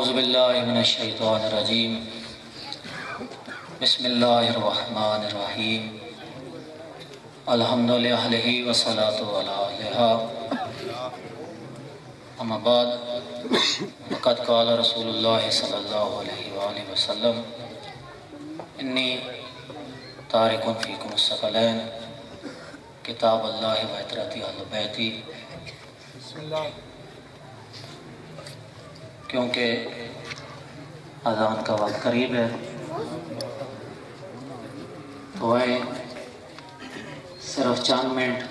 اعوذ باللہ من الشیطان الرجیم بسم اللہ الرحمن الرحیم الحمد للہ والصلاة علی اہلہا اما بعد فقد قال رسول اللہ صلی اللہ علیہ وآلہ وسلم انی تارک فیکم الثقلین کتاب اللہ و عترتی اہل بیتی. کیونکہ اذان کا وقت قریب ہے تو آئے صرف چند منٹ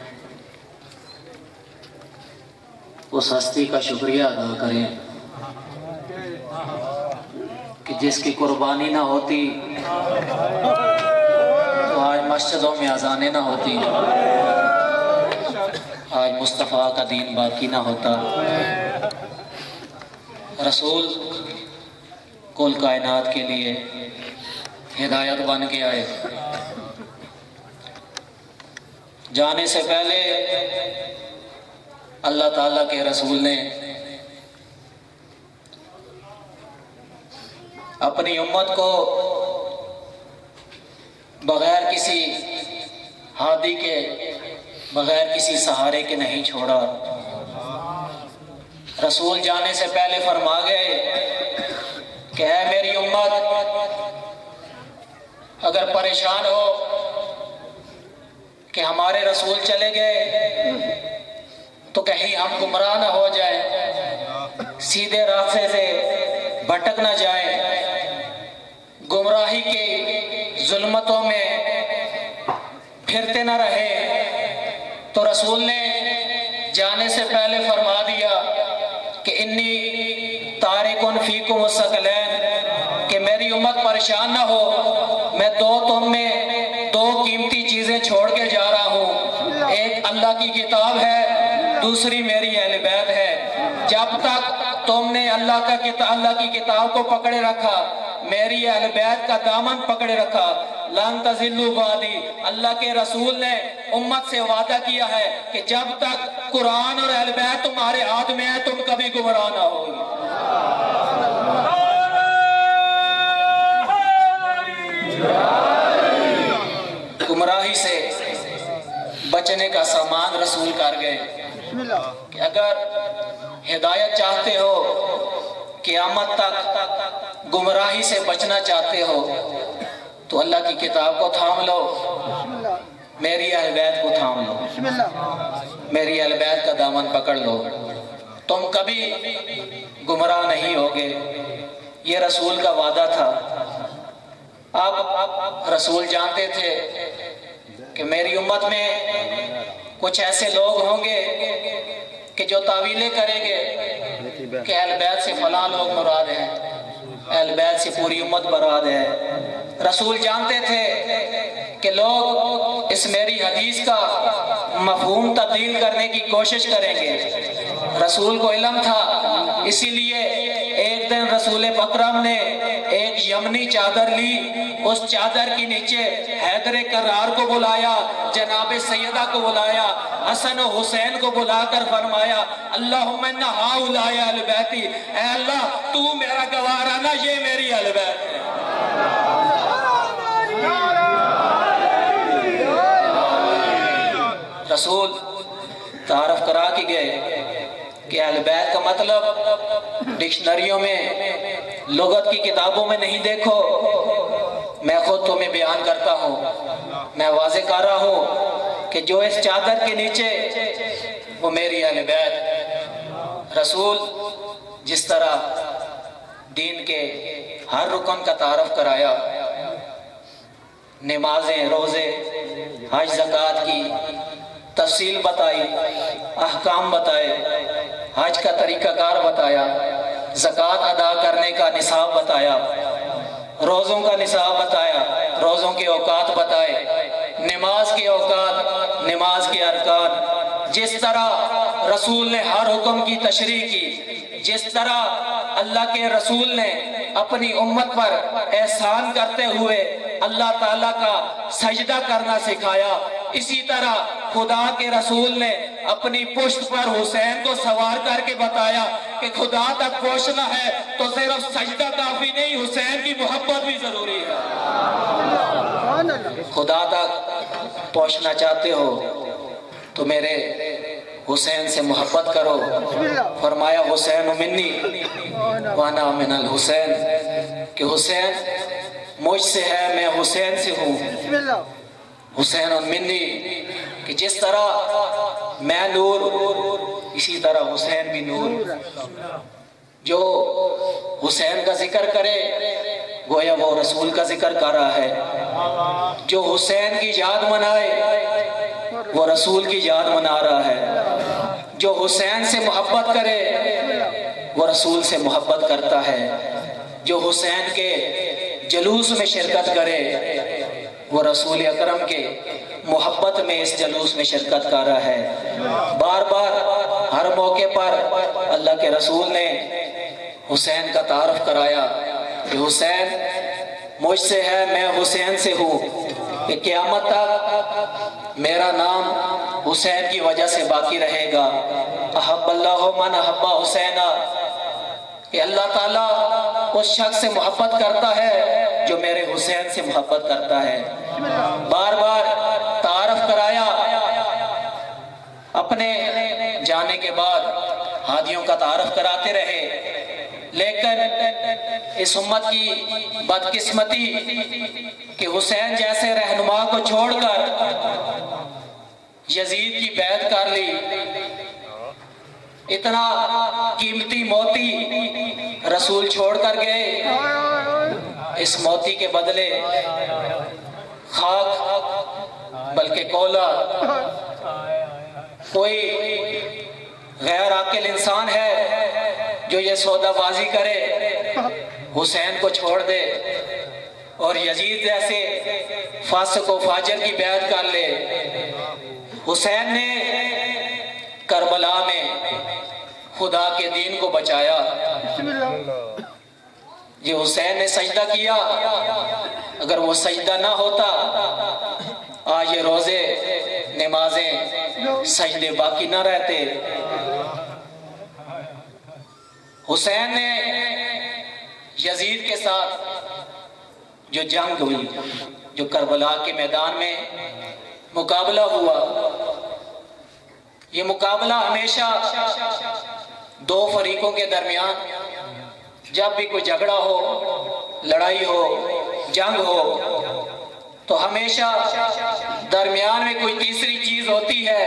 اس ہستی کا شکریہ ادا کریں کہ جس کی قربانی نہ ہوتی تو آج مسجدوں میں اذانیں نہ ہوتی، آج مصطفیٰ کا دین باقی نہ ہوتا. رسول کل کائنات کے لیے ہدایت بن کے آئے. جانے سے پہلے اللہ تعالیٰ کے رسول نے اپنی امت کو بغیر کسی ہادی کے، بغیر کسی سہارے کے نہیں چھوڑا. رسول جانے سے پہلے فرما گئے کہ اے میری امت، اگر پریشان ہو کہ ہمارے رسول چلے گئے تو کہیں ہم گمراہ نہ ہو جائیں، سیدھے راستے سے بھٹک نہ جائیں، گمراہی کی ظلمتوں میں پھرتے نہ رہیں، تو رسول نے جانے سے پہلے فرما دیا کہ انی تارکن فیکم الثقلین، کہ میری امت پریشان نہ ہو، میں تم میں دو قیمتی چیزیں چھوڑ کے جا رہا ہوں. ایک اللہ کی کتاب ہے، دوسری میری اہل بیت ہے. جب تک تم نے اللہ کی کتاب کو پکڑے رکھا، میری اہل بیت کا دامن پکڑے رکھا، لن تضلوا بعدی. اللہ کے رسول نے امت سے وعدہ کیا ہے کہ جب تک قرآن اور اہل بیت تمہارے ہاتھ میں ہے تم کبھی گمراہ نہ ہوگی. گمراہی سے بچنے کا سامان رسول کر گئے کہ اگر ہدایت چاہتے ہو، قیامت تک گمراہی سے بچنا چاہتے ہو، تو اللہ کی کتاب کو تھام لو، میری اہل بیت کو تھام لو، میری اہل بیت کا دامن پکڑ لو، تم کبھی گمراہ نہیں ہوگے. یہ رسول کا وعدہ تھا. اب رسول جانتے تھے کہ میری امت میں کچھ ایسے لوگ ہوں گے کہ جو تعویلیں کریں گے کہ اہل بیت سے فلاں لوگ مراد ہیں، اہل بیت سے پوری امت مراد ہے. رسول جانتے تھے کہ لوگ اس میری حدیث کا مفہوم تبدیل کرنے کی کوشش کریں گے. رسول کو علم تھا، اسی لیے ایک دن رسول اکرم نے ایک یمنی چادر لی، اس چادر کے نیچے حیدر کرار کو بلایا، جناب سیدہ کو بلایا، حسن و حسین کو بلا کر فرمایا اللہم ان ہؤلاء اہل بیتی، اے اللہ تو میرا گواہ رہنا، یہ میری اہل بیت ہے. رسول تعارف کرا کے گئے کہ اہل بیت کا مطلب ڈکشنریوں میں، لغت کی کتابوں میں نہیں دیکھو، میں خود تمہیں بیان کرتا ہوں. میں واضح کر رہا ہوں کہ جو اس چادر کے نیچے وہ میری اہل بیت. رسول جس طرح دین کے ہر رکن کا تعارف کرایا، نمازیں، روزے، حج، زکوٰۃ کی تفصیل بتائی، احکام بتائے، حج کا طریقہ کار بتایا، زکوٰۃ ادا کرنے کا نصاب بتایا، روزوں کا نصاب بتایا، روزوں کے اوقات بتائے، نماز کے اوقات، نماز کے ارکان. جس طرح رسول نے ہر حکم کی تشریح کی، جس طرح اللہ کے رسول نے اپنی امت پر احسان کرتے ہوئے اللہ تعالیٰ کا سجدہ کرنا سکھایا، اسی طرح خدا کے رسول نے اپنی پشت پر حسین کو سوار کر کے بتایا کہ خدا تک پہنچنا ہے تو صرف سجدہ کافی نہیں، حسین کی محبت بھی ضروری ہے۔ خدا تک پہنچنا چاہتے ہو تو میرے حسین سے محبت کرو۔ فرمایا حسین منی وانا من الحسین، کہ حسین مجھ سے ہے، میں حسین سے ہوں۔ حسین منی، کہ جس طرح میں نور اسی طرح حسین بھی نور۔ جو حسین کا ذکر کرے گویا وہ رسول کا ذکر کر رہا ہے، جو حسین کی یاد منائے وہ رسول کی یاد منا رہا ہے، جو حسین سے محبت کرے وہ رسول سے محبت کرتا ہے، جو حسین کے جلوس میں شرکت کرے وہ رسول اکرم کے محبت میں اس جلوس میں شرکت کر رہا ہے۔ بار بار ہر موقع پر اللہ کے رسول نے حسین کا تعارف کرایا کہ حسین مجھ سے ہے، میں حسین سے ہوں، کہ قیامت تک میرا نام حسین کی وجہ سے باقی رہے گا۔ احب اللہ من احب حسینہ، کہ اللہ تعالیٰ اس شخص سے محبت کرتا ہے جو میرے حسین سے محبت کرتا ہے۔ بار بار تعارف کرایا، اپنے جانے کے بعد ہادیوں کا تعارف کراتے رہے، لیکن اس امت کی بدقسمتی کہ حسین جیسے رہنما کو چھوڑ کر یزید کی بیعت کر لی۔ اتنا قیمتی موتی رسول چھوڑ کر گئے، اس موتی کے بدلے خاک بلکہ کولا۔ کوئی غیر عاقل انسان ہے جو یہ سودا بازی کرے، حسین کو چھوڑ دے اور یزید جیسے فاسق و فاجر کی بیعت کر لے۔ حسین نے کربلا میں خدا کے دین کو بچایا۔ یہ حسین نے سجدہ کیا، اگر وہ سجدہ نہ ہوتا آج یہ روزے نمازیں سجدے باقی نہ رہتے۔ حسین نے یزید کے ساتھ جو جنگ ہوئی، جو کربلا کے میدان میں مقابلہ ہوا، یہ مقابلہ ہمیشہ دو فریقوں کے درمیان، جب بھی کوئی جھگڑا ہو، لڑائی ہو، جنگ ہو، تو ہمیشہ درمیان میں کوئی تیسری چیز ہوتی ہے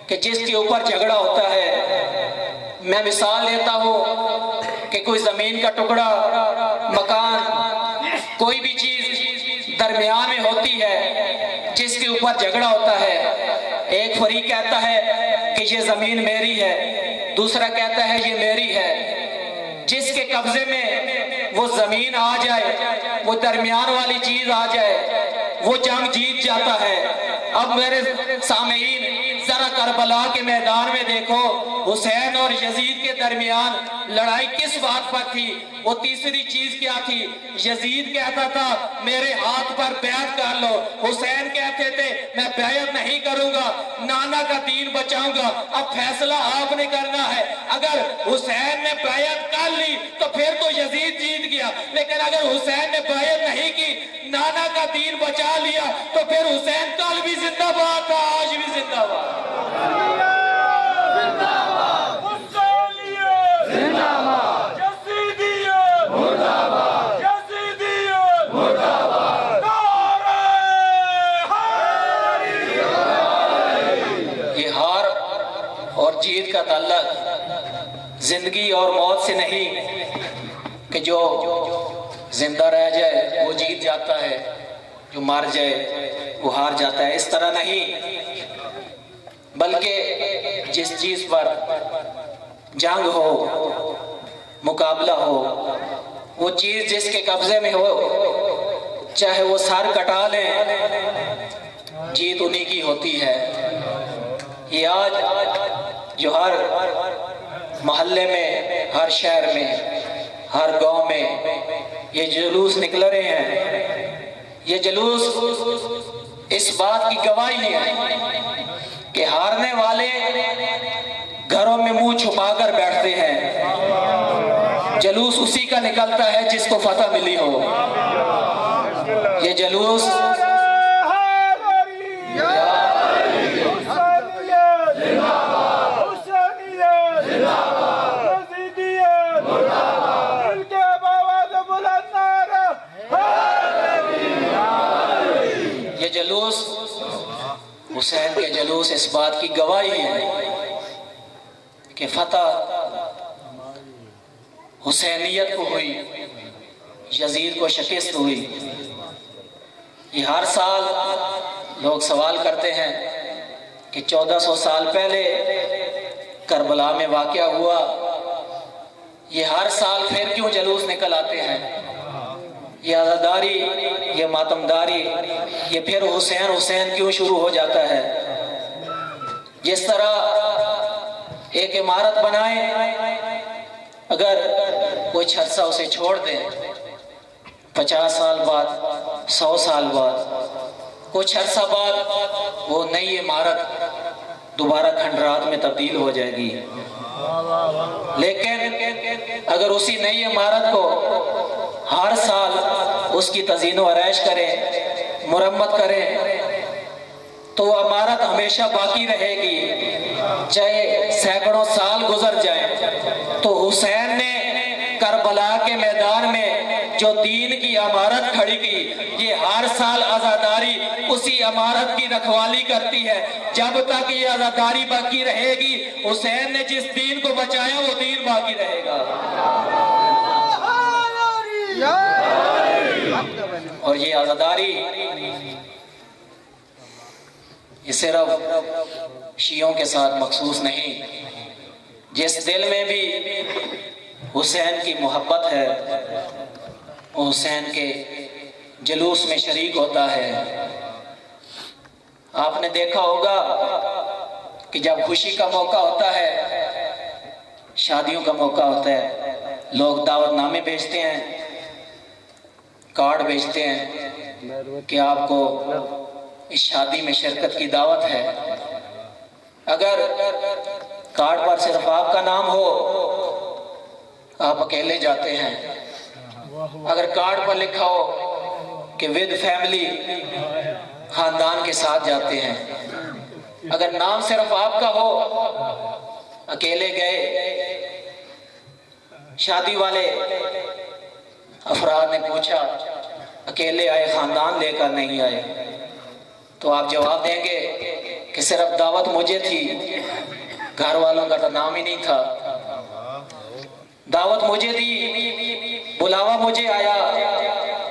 کہ جس کے اوپر جھگڑا ہوتا ہے۔ میں مثال لیتا ہوں کہ کوئی زمین کا ٹکڑا، مکان، کوئی بھی چیز درمیان میں ہوتی ہے جس کے اوپر جھگڑا ہوتا ہے۔ ایک فریق کہتا ہے کہ یہ زمین میری ہے، دوسرا کہتا ہے یہ میری ہے۔ جس کے قبضے میں وہ زمین آ جائے، وہ درمیان والی چیز آ جائے، وہ جنگ جیت جاتا ہے۔ اب میرے سامعین ذرا کربلا کے میدان میں دیکھو، حسین اور یزید کے درمیان لڑائی کس بات پر تھی؟ وہ تیسری چیز کیا تھی؟ یزید کہتا تھا میرے ہاتھ پر بیعت کر لو، حسین کہتے تھے میں بیعت نہیں کروں گا، نانا کا دین بچاؤں گا۔ اب فیصلہ آپ نے کرنا ہے، اگر حسین نے بیعت کر لی تو پھر تو یزید جیت گیا، لیکن اگر حسین نے بیعت نہیں کی، نانا کا دین بچا لیا، تو پھر حسین کل بھی زندہ باد تھا، آج بھی زندہ باد۔ جیت کا تعلق زندگی اور موت سے نہیں کہ جو زندہ رہ جائے وہ جیت جاتا ہے، جو مر جائے وہ ہار جاتا ہے، اس طرح نہیں، بلکہ جس چیز پر جنگ ہو، مقابلہ ہو، وہ چیز جس کے قبضے میں ہو، چاہے وہ سر کٹا لیں، جیت انہی کی ہوتی ہے۔ یہ آج جو ہر محلے میں، ہر شہر میں، ہر گاؤں میں یہ جلوس نکل رہے ہیں، یہ جلوس اس بات کی گواہی ہے کہ ہارنے والے گھروں میں منہ چھپا کر بیٹھتے ہیں، جلوس اسی کا نکلتا ہے جس کو فتح ملی ہو۔ یہ جلوس جلوس حسین کے جلوس اس بات کی گواہی ہے کہ فتح حسینیت کو ہوئی، یزید کو شکست ہوئی۔ یہ ہر سال لوگ سوال کرتے ہیں کہ 1400 سال پہلے کربلا میں واقعہ ہوا، یہ ہر سال پھر کیوں جلوس نکل آتے ہیں؟ یہ عزاداری، یہ ماتمداری، یہ پھر حسین حسین کیوں شروع ہو جاتا ہے؟ جس طرح ایک عمارت بنائیں، اگر کچھ عرصہ اسے چھوڑ دیں، 50 سال بعد، 100 سال بعد، کچھ عرصہ بعد وہ نئی عمارت دوبارہ کھنڈرات میں تبدیل ہو جائے گی۔ لیکن اگر اسی نئی عمارت کو ہر سال اس کی تزئین و آرائش کریں، مرمت کریں، تو وہ عمارت ہمیشہ باقی رہے گی، چاہے سینکڑوں سال گزر جائیں۔ تو حسین نے کربلا کے میدان میں جو دین کی عمارت کھڑی کی، یہ ہر سال عزاداری اسی عمارت کی رکھوالی کرتی ہے۔ جب تک یہ عزاداری باقی رہے گی، حسین نے جس دین کو بچایا وہ دین باقی رہے گا۔ اور یہ عزاداری یہ صرف شیعوں کے ساتھ مخصوص نہیں، جس دل میں بھی حسین کی محبت ہے وہ حسین کے جلوس میں شریک ہوتا ہے۔ آپ نے دیکھا ہوگا کہ جب خوشی کا موقع ہوتا ہے، شادیوں کا موقع ہوتا ہے، لوگ دعوت نامے بھیجتے ہیں، کارڈ بھیجتے ہیں کہ آپ کو اس شادی میں شرکت کی دعوت ہے۔ اگر کارڈ پر صرف آپ کا نام ہو، آپ اکیلے جاتے ہیں۔ اگر کارڈ پر لکھا ہو کہ ود فیملی، خاندان کے ساتھ جاتے ہیں۔ اگر نام صرف آپ کا ہو، اکیلے گئے۔ شادی والے افراد نے پوچھا اکیلے آئے، خاندان لے کر نہیں آئے، تو آپ جواب دیں گے کہ صرف دعوت مجھے تھی، گھر والوں کا تو نام ہی نہیں تھا۔ دعوت مجھے دی، بلاوا مجھے آیا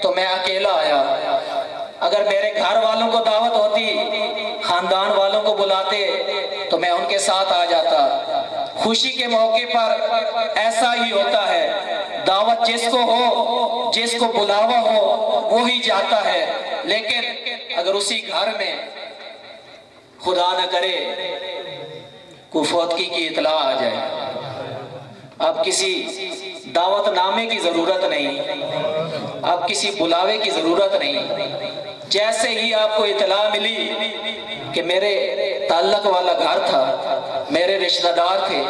تو میں اکیلا آیا۔ اگر میرے گھر والوں کو دعوت ہوتی، خاندان والوں کو بلاتے تو میں ان کے ساتھ آ جاتا۔ خوشی کے موقع پر ایسا ہی ہوتا ہے، دعوت جس کو ہو، جس کو بلاوا ہو، وہی جاتا ہے۔ لیکن اگر اسی گھر میں خدا نہ کرے کوئی فوتگی کی اطلاع آ جائے، اب کسی دعوت نامے کی ضرورت نہیں، اب کسی بلاوے کی ضرورت نہیں۔ جیسے ہی آپ کو اطلاع ملی کہ میرے تعلق والا گھر تھا، میرے رشتہ دار تھے،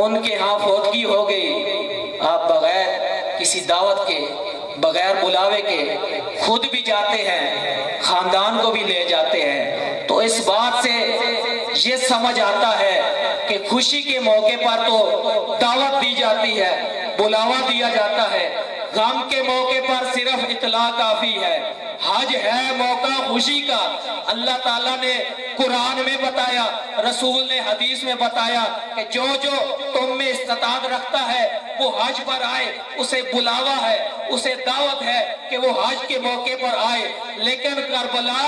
ان کے ہاں فوتگی ہو گئی، آپ بغیر کسی دعوت کے، بغیر بلاوے کے خود بھی جاتے ہیں، خاندان کو بھی لے جاتے ہیں۔ تو اس بات سے یہ سمجھ آتا ہے کہ خوشی کے موقع پر تو دعوت دی جاتی ہے، بلاوا دیا جاتا ہے، غم کے موقع پر صرف اطلاع کافی ہے۔ حج ہے موقع خوشی کا، اللہ تعالیٰ نے قرآن میں بتایا، رسول نے حدیث میں بتایا کہ جو تم میں استطاعت رکھتا ہے وہ حج پر آئے، اسے بلاوا ہے، اسے دعوت ہے کہ وہ حج کے موقع پر آئے۔ لیکن کربلا،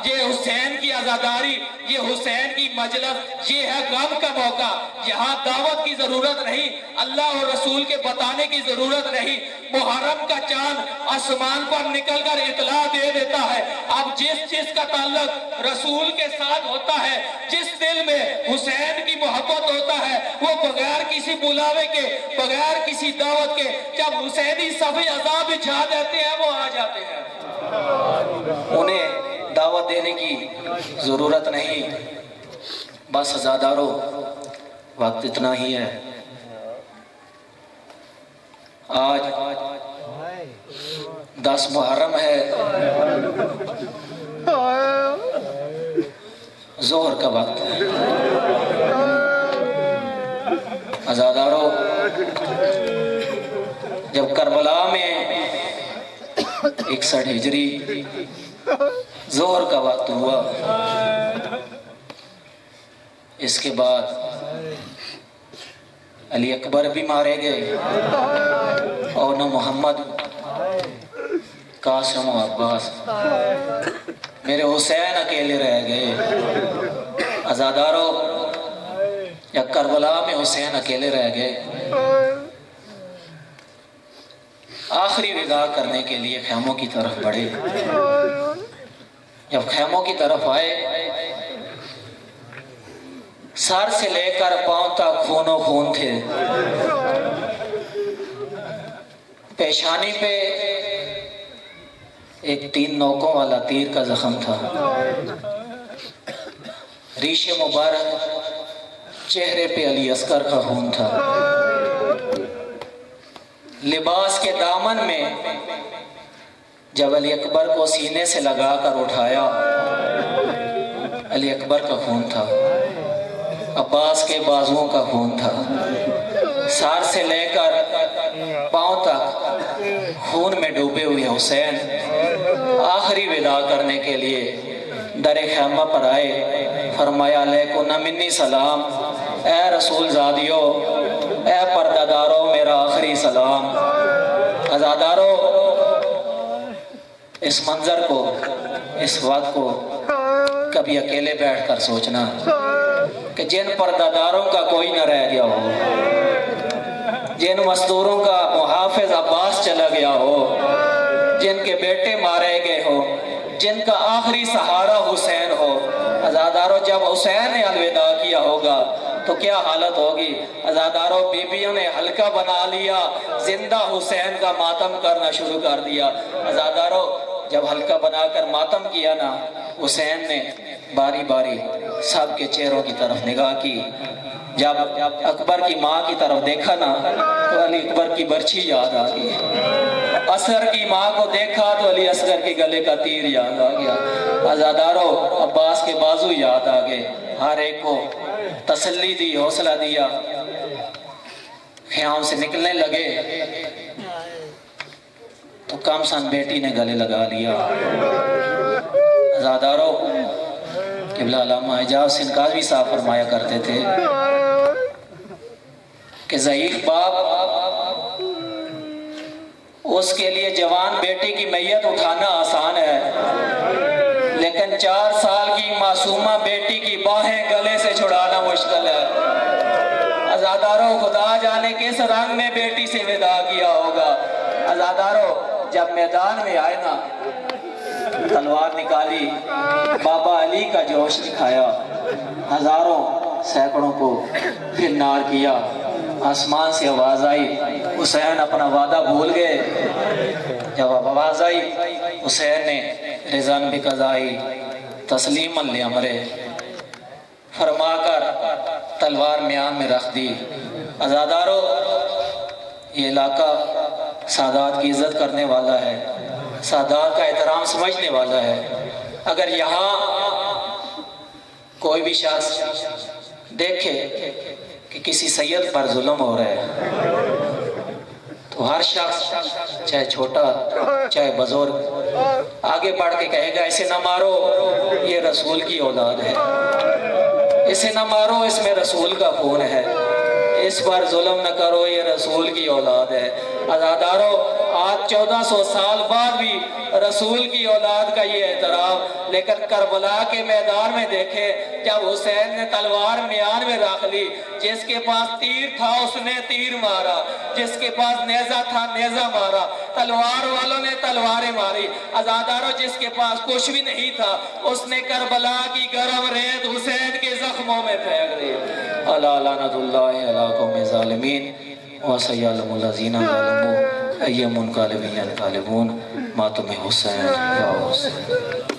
یہ حسین کی عزاداری، یہ حسین کی مجلس، یہ ہے غم کا موقع، یہاں دعوت کی ضرورت نہیں، اللہ اور رسول کے بتانے کی ضرورت نہیں۔ محرم کا چاند آسمان پر نکل کر اطلاع دے دیتا ہے۔ اب جس کا تعلق رسول کے ساتھ ہوتا ہے، جس دل میں حسین کی محبت ہوتا ہے، وہ بغیر کسی بلاوے کے، بغیر کسی دعوت کے، جب حسینی صف عذاب بچھا دیتے ہیں وہ آ جاتے ہیں۔ انہیں دعوت دینے کی ضرورت نہیں۔ بس عزادارو وقت اتنا ہی ہے. آج 10 محرم ہے, ظہر کا وقت ہے. عزادارو جب کربلا میں 61 ہجری ظہر کا وقت ہوا, اس کے بعد علی اکبر بھی مارے گئے اور نہ محمد, قاسم و عباس, میرے حسین اکیلے رہ گئے. عزادارو یا کربلا میں حسین اکیلے رہ گئے. آخری وداع کرنے کے لیے خیموں کی طرف بڑھے. جب خیموں کی طرف آئے, سر سے لے کر پاؤں تک خون و خون تھے. پیشانی پہ ایک 3 نوکوں والا تیر کا زخم تھا. ریش مبارک چہرے پہ علی اصغر کا خون تھا. لباس کے دامن میں جب علی اکبر کو سینے سے لگا کر اٹھایا, علی اکبر کا خون تھا. عباس کے بازوؤں کا خون تھا. سر سے لے کر پاؤں تک خون میں ڈوبے ہوئے حسین آخری وداع کرنے کے لیے در خیمہ پر آئے. فرمایا علیکم منی سلام, اے رسول زادیو, اے پردہ دارو, میرا آخری سلام. عزادارو اس منظر کو, اس وقت کو کبھی اکیلے بیٹھ کر سوچنا کہ جن پردہ داروں کا کوئی نہ رہ گیا ہو, جن مزدوروں کا محافظ عباس چلا گیا ہو, جن کے بیٹے مارے گئے ہو, جن کا آخری سہارا حسین ہو. عزادارو جب حسین نے الوداع کیا ہوگا تو کیا حالت ہوگی. عزادارو بیویوں نے حلقہ بنا لیا, زندہ حسین کا ماتم کرنا شروع کر دیا. عزادارو جب حلقہ بنا کر ماتم کیا نا, حسین نے باری باری سب کے چہروں کی طرف نگاہ کی. جب اکبر کی ماں کی طرف دیکھا نا تو علی اکبر کی برچھی یاد آ گئی. اصغر کی ماں کو دیکھا تو علی اصغر کے گلے کا تیر یاد آ گیا. عزادارو عباس کے بازو یاد آ گئے. ہر ایک کو تسلی دی, حوصلہ دیا. خیام سے نکلنے لگے تو کم سن بیٹی نے گلے لگا لیا. عزادارو قبلہ علامہ اعجاز سندھ کاظمی صاحب فرمایا کرتے تھے کہ ضعیف باپ اس کے لیے جوان بیٹی کی میت اٹھانا آسان ہے, لیکن 4 سال کی معصومہ بیٹی کی باہیں گلے سے چھڑانا مشکل ہے. عزادارو خدا جانے کس رنگ میں بیٹی سے وداع کیا ہوگا. عزادارو جب میدان میں آئے نا, تلوار نکالی, بابا علی کا جوش دکھایا, ہزاروں سینکڑوں کو پھر نار کیا. آسمان سے آواز آئی, حسین اپنا وعدہ بھول گئے. جب آواز آئی حسین نے رضان بقضائی تسلیما لامرے فرما کر تلوار میان میں رکھ دی. عزادارو یہ علاقہ سادات کی عزت کرنے والا ہے, سادات کا احترام سمجھنے والا ہے. اگر یہاں کوئی بھی شخص دیکھے کہ کسی سید پر ظلم ہو رہا ہے تو ہر شخص چاہے چھوٹا چاہے بزرگ آگے بڑھ کے کہے گا اسے نہ مارو, یہ رسول کی اولاد ہے, اسے نہ مارو, اس میں رسول کا خون ہے, اس پر ظلم نہ کرو, یہ رسول کی اولاد ہے. عزادارو آج 1400 سال بعد بھی رسول کی اولاد کا یہ احترام, لیکن کربلا کے میدان میں دیکھے جب حسین نے تلوار میان میں رکھ لی, جس کے پاس تیر تھا اس نے تیر مارا, جس کے پاس نیزہ تھا نیزہ مارا, تلوار والوں نے تلواریں ماری. عزادارو جس کے پاس کچھ بھی نہیں تھا اس نے کربلا کی گرم ریت حسین کے زخموں میں پھینک دی. الا لعنت اللہ علی قوم الظالمین وسیعلم الذین ظلموا ای منقلب ینقلبون. ماتم حسین یا حسین.